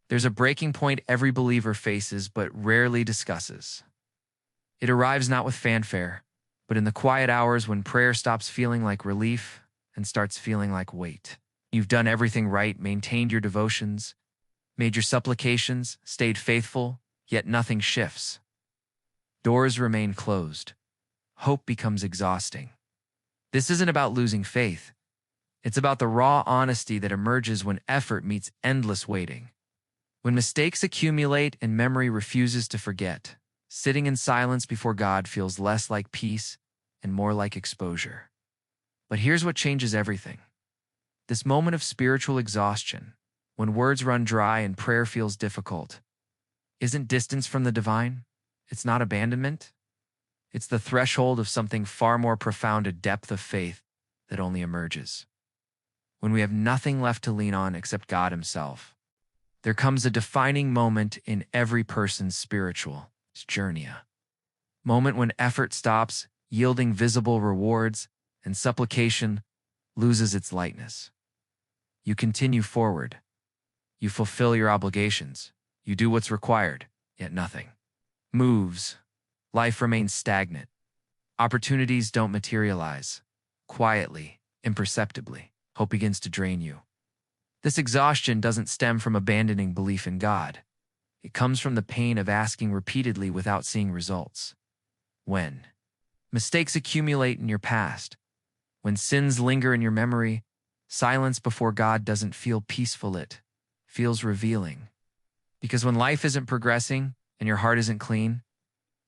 There's a breaking point every believer faces but rarely discusses. It arrives not with fanfare, but in the quiet hours when prayer stops feeling like relief and starts feeling like weight. You've done everything right, maintained your devotions, made your supplications, stayed faithful, yet nothing shifts. Doors remain closed. Hope becomes exhausting. This isn't about losing faith. It's about the raw honesty that emerges when effort meets endless waiting. When mistakes accumulate and memory refuses to forget, sitting in silence before God feels less like peace and more like exposure. But here's what changes everything. This moment of spiritual exhaustion, when words run dry and prayer feels difficult, isn't distance from the divine. It's not abandonment. It's the threshold of something far more profound, a depth of faith that only emerges when we have nothing left to lean on except God Himself. There comes a defining moment in every person's spiritual journey. A moment when effort stops yielding visible rewards and supplication loses its lightness. You continue forward. You fulfill your obligations. You do what's required, yet nothing moves. Life remains stagnant. Opportunities don't materialize. Quietly, imperceptibly, hope begins to drain you. This exhaustion doesn't stem from abandoning belief in God. It comes from the pain of asking repeatedly without seeing results. When mistakes accumulate in your past, when sins linger in your memory, silence before God doesn't feel peaceful, it feels revealing. Because when life isn't progressing and your heart isn't clean,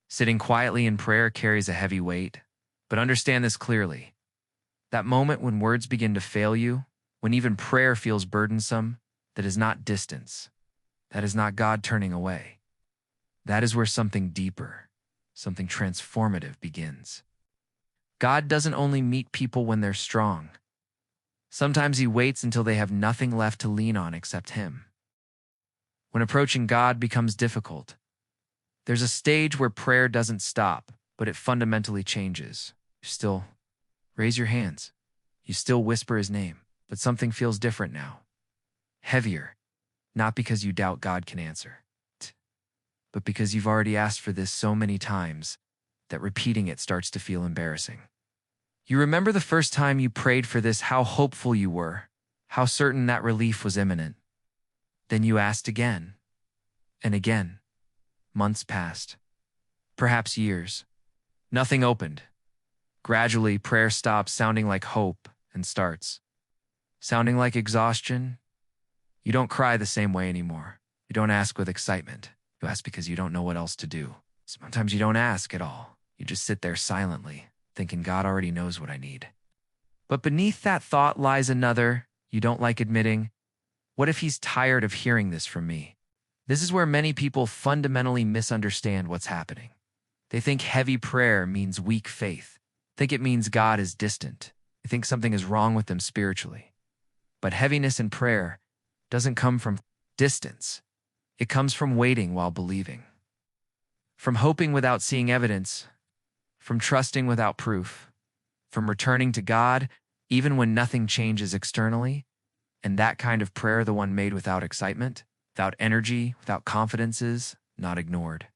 sitting quietly in prayer carries a heavy weight. But understand this clearly. That moment when words begin to fail you, when even prayer feels burdensome, that is not distance. That is not God turning away. That is where something deeper, something transformative begins. God doesn't only meet people when they're strong. Sometimes He waits until they have nothing left to lean on except Him. When approaching God becomes difficult, there's a stage where prayer doesn't stop, but it fundamentally changes. You still raise your hands. You still whisper His name, but something feels different now. Heavier, not because you doubt God can answer, but because you've already asked for this so many times that repeating it starts to feel embarrassing. You remember the first time you prayed for this, how hopeful you were, how certain that relief was imminent. Then you asked again and again. Months passed, perhaps years. Nothing opened. Gradually, prayer stops sounding like hope and starts sounding like exhaustion. You don't cry the same way anymore. You don't ask with excitement. You ask because you don't know what else to do. Sometimes you don't ask at all. You just sit there silently, thinking God already knows what I need. But beneath that thought lies another you don't like admitting. What if He's tired of hearing this from me? This is where many people fundamentally misunderstand what's happening. They think heavy prayer means weak faith. Think it means God is distant. They think something is wrong with them spiritually. But heaviness in prayer doesn't come from distance. It comes from waiting while believing. From hoping without seeing evidence. From trusting without proof. From returning to God even when nothing changes externally. And that kind of prayer, the one made without excitement, without energy, without confidences, not ignored.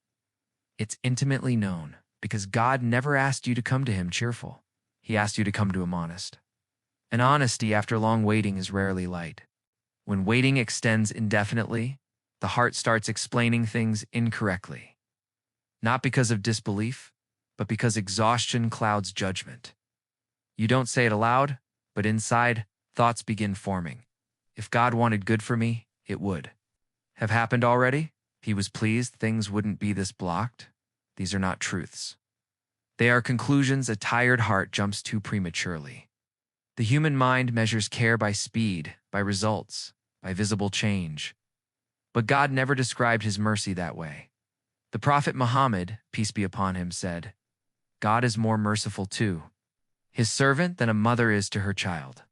It's intimately known because God never asked you to come to Him cheerful. He asked you to come to Him honest. And honesty after long waiting is rarely light. When waiting extends indefinitely, the heart starts explaining things incorrectly. Not because of disbelief, but because exhaustion clouds judgment. You don't say it aloud, but inside, thoughts begin forming. If God wanted good for me, it would have happened already. If He was pleased, things wouldn't be this blocked. These are not truths. They are conclusions a tired heart jumps to prematurely. The human mind measures care by speed, by results, by visible change. But God never described His mercy that way. The Prophet Muhammad, peace be upon him, said, God is more merciful to His servant than a mother is to her child.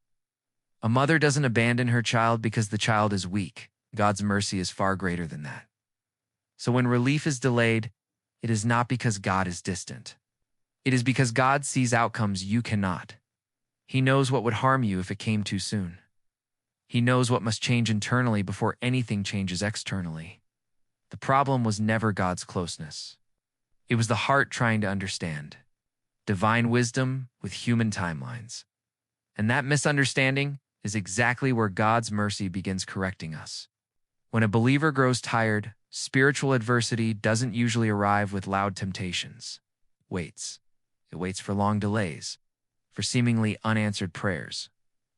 A mother doesn't abandon her child because the child is weak. God's mercy is far greater than that. So when relief is delayed, it is not because God is distant. It is because God sees outcomes you cannot. He knows what would harm you if it came too soon. He knows what must change internally before anything changes externally. The problem was never God's closeness. It was the heart trying to understand divine wisdom with human timelines. And that misunderstanding is exactly where God's mercy begins correcting us. When a believer grows tired, spiritual adversity doesn't usually arrive with loud temptations. Waits. It waits for long delays, for seemingly unanswered prayers,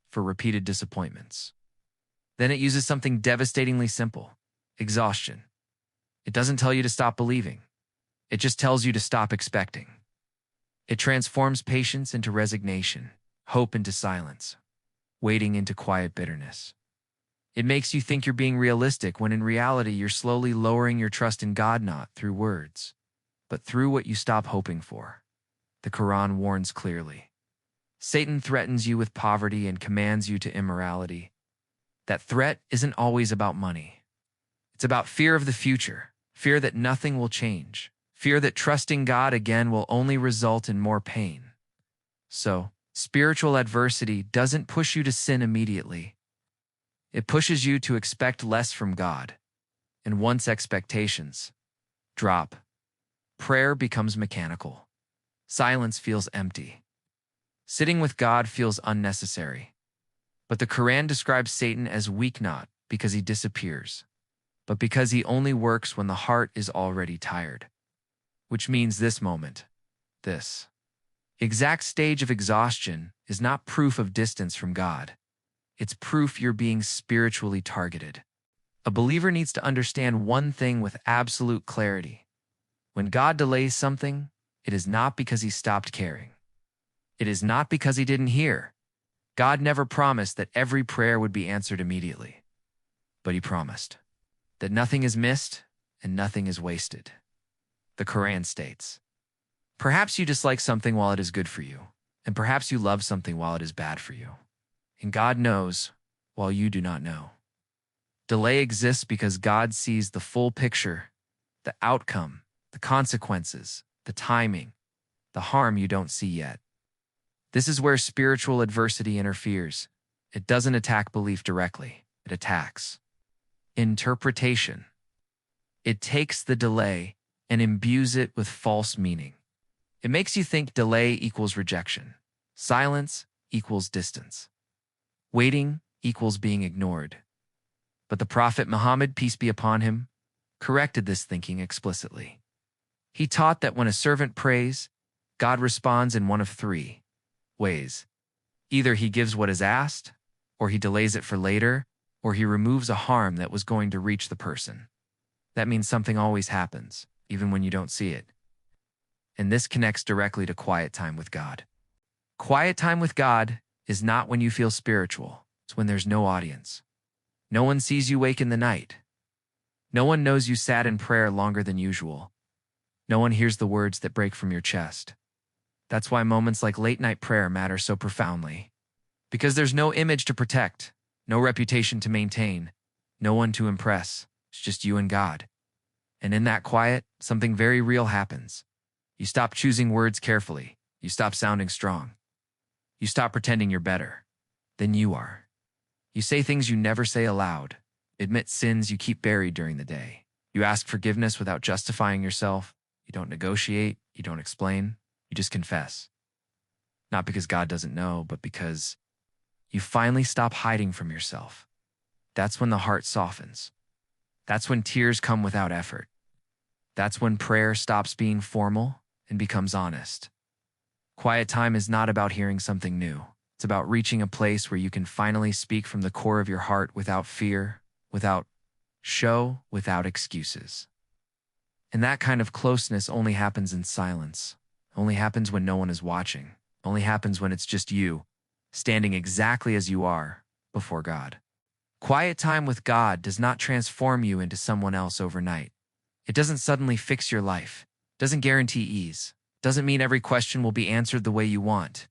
for repeated disappointments. Then it uses something devastatingly simple: exhaustion. It doesn't tell you to stop believing. It just tells you to stop expecting. It transforms patience into resignation, hope into silence, waiting into quiet bitterness. It makes you think you're being realistic when in reality you're slowly lowering your trust in God, not through words, but through what you stop hoping for. The Quran warns clearly. Satan threatens you with poverty and commands you to immorality. That threat isn't always about money. It's about fear of the future, fear that nothing will change, fear that trusting God again will only result in more pain. So, spiritual adversity doesn't push you to sin immediately. It pushes you to expect less from God. And once expectations drop, prayer becomes mechanical. Silence feels empty. Sitting with God feels unnecessary. But the Quran describes Satan as weak, not because he disappears, but because he only works when the heart is already tired. Which means this exact stage of exhaustion is not proof of distance from God. It's proof you're being spiritually targeted. A believer needs to understand one thing with absolute clarity. When God delays something, it is not because he stopped caring. It is not because he didn't hear. God never promised that every prayer would be answered immediately. But he promised that nothing is missed and nothing is wasted. The Quran states, "Perhaps you dislike something while it is good for you, and perhaps you love something while it is bad for you. And God knows while you do not know." Delay exists because God sees the full picture, the outcome, the consequences, the timing, the harm you don't see yet. This is where spiritual adversity interferes. It doesn't attack belief directly. It attacks interpretation. It takes the delay and imbues it with false meaning. It makes you think delay equals rejection. Silence equals distance. Waiting equals being ignored. But the Prophet Muhammad, peace be upon him, corrected this thinking explicitly. He taught that when a servant prays, God responds in one of three ways. Either he gives what is asked, or he delays it for later, or he removes a harm that was going to reach the person. That means something always happens, even when you don't see it. And this connects directly to quiet time with God. Quiet time with God is not when you feel spiritual. It's when there's no audience. No one sees you wake in the night. No one knows you sat in prayer longer than usual. No one hears the words that break from your chest. That's why moments like late-night prayer matter so profoundly. Because there's no image to protect, no reputation to maintain, no one to impress. It's just you and God. And in that quiet, something very real happens. You stop choosing words carefully. You stop sounding strong. You stop pretending you're better than you are. You say things you never say aloud. Admit sins you keep buried during the day. You ask forgiveness without justifying yourself. You don't negotiate. You don't explain. You just confess. Not because God doesn't know, but because you finally stop hiding from yourself. That's when the heart softens. That's when tears come without effort. That's when prayer stops being formal and becomes honest. Quiet time is not about hearing something new. It's about reaching a place where you can finally speak from the core of your heart without fear, without show, without excuses. And that kind of closeness only happens in silence, only happens when no one is watching, only happens when it's just you, standing exactly as you are before God. Quiet time with God does not transform you into someone else overnight. It doesn't suddenly fix your life, doesn't guarantee ease, doesn't mean every question will be answered the way you want.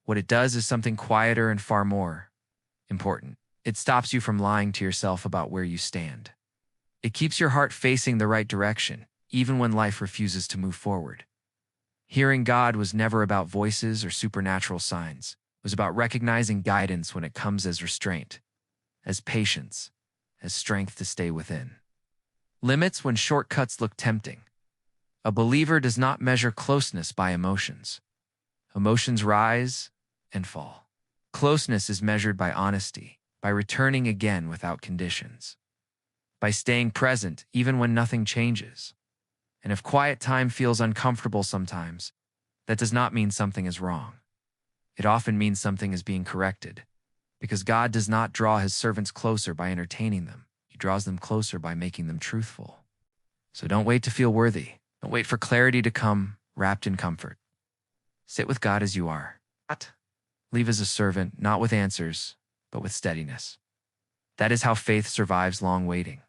What it does is something quieter and far more important. It stops you from lying to yourself about where you stand. It keeps your heart facing the right direction, even when life refuses to move forward. Hearing God was never about voices or supernatural signs. It was about recognizing guidance when it comes as restraint. as patience, as strength to stay within. Limits when shortcuts look tempting. A believer does not measure closeness by emotions. Emotions rise and fall. Closeness is measured by honesty, by returning again without conditions, by staying present even when nothing changes. And if quiet time feels uncomfortable sometimes, that does not mean something is wrong. It often means something is being corrected, because God does not draw his servants closer by entertaining them. He draws them closer by making them truthful. So don't wait to feel worthy. Don't wait for clarity to come wrapped in comfort. Sit with God as you are. Leave as a servant, not with answers, but with steadiness. That is how faith survives long waiting.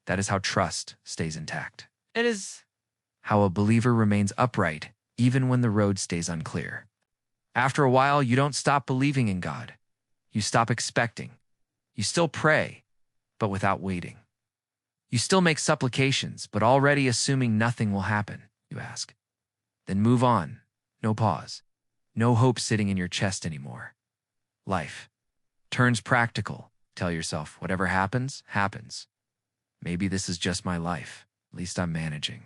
That is how trust stays intact. It is how a believer remains upright even when the road stays unclear. After a while, you don't stop believing in God. You stop expecting. You still pray, but without waiting. You still make supplications, but already assuming nothing will happen, you ask. Then move on. No pause. No hope sitting in your chest anymore. Life turns practical. Tell yourself, whatever happens, happens. Maybe this is just my life. At least I'm managing.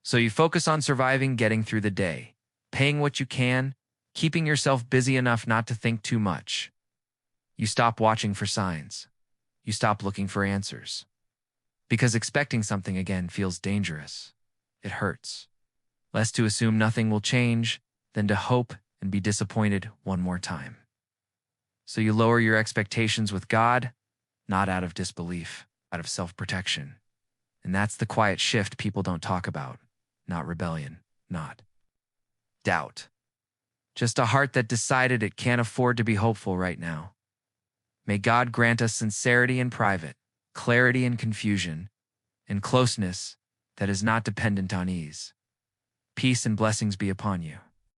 So you focus on surviving, getting through the day, paying what you can, keeping yourself busy enough not to think too much. You stop watching for signs. You stop looking for answers. Because expecting something again feels dangerous. It hurts. Less to assume nothing will change than to hope and be disappointed one more time. So you lower your expectations with God, not out of disbelief, out of self-protection. And that's the quiet shift people don't talk about. Not rebellion, not doubt. Just a heart that decided it can't afford to be hopeful right now. May God grant us sincerity in private, clarity in confusion, and closeness that is not dependent on ease. Peace and blessings be upon you.